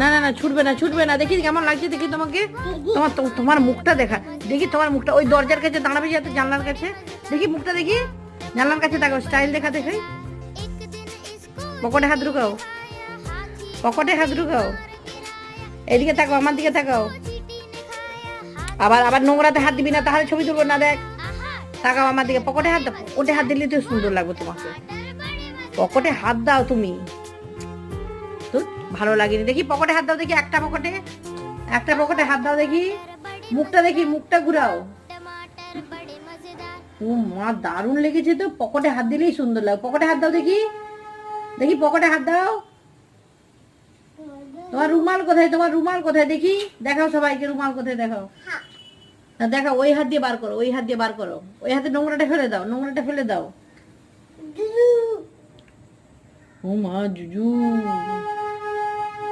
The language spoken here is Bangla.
না না না, ছুটবে না, ছুটবে না। দেখি কেমন লাগছে, দেখি তোমাকে। তোমার মুখটা দেখা, দেখি তোমার মুখটা। ওই দরজার কাছে দাঁড়াবে যাতে, জানলার কাছে। দেখি মুখটা, দেখি জানলার কাছে তাকাও, স্টাইল দেখা, দেখাই। পকেটে হাত ঢুকাও, পকেটে হাত ঢুকাও। এদিকে তাকাও, আমার দিকে তাকাও। আবার আবার নোংরাতে হাত দিবি না, তাহলে ছবি তুলবো না। দেখ, তাকাও আমার দিকে। পকেটে হাত দাও, পকেটে হাত দিলে তো সুন্দর লাগবে তোমাকে। পকেটে হাত দাও তুমি। তো ভালো লাগেনি। দেখি পকেটে হাত দাও, দেখি একটা পকেটে, একটা পকেটে হাত দাও দেখি। মুখটা দেখি, মুখটা ঘুরাও। ও মা, দারুণ লেগেছে তো। পকেটে হাত দিলেই সুন্দর লাগে। পকেটে হাত দাও দেখি, দেখি পকেটে হাত দাও। তোমার রুমাল কোথায়, তোমার রুমাল কোথায় দেখি? দেখাও সবাইকে, রুমাল কোথায় দেখাও। না দেখাও, ওই হাত দিয়ে বার করো, ওই হাত দিয়ে বার করো। ওই হাতে নোংরাটা ফেলে দাও, নোংরাটা ফেলে দাও। ও মা, জুজু।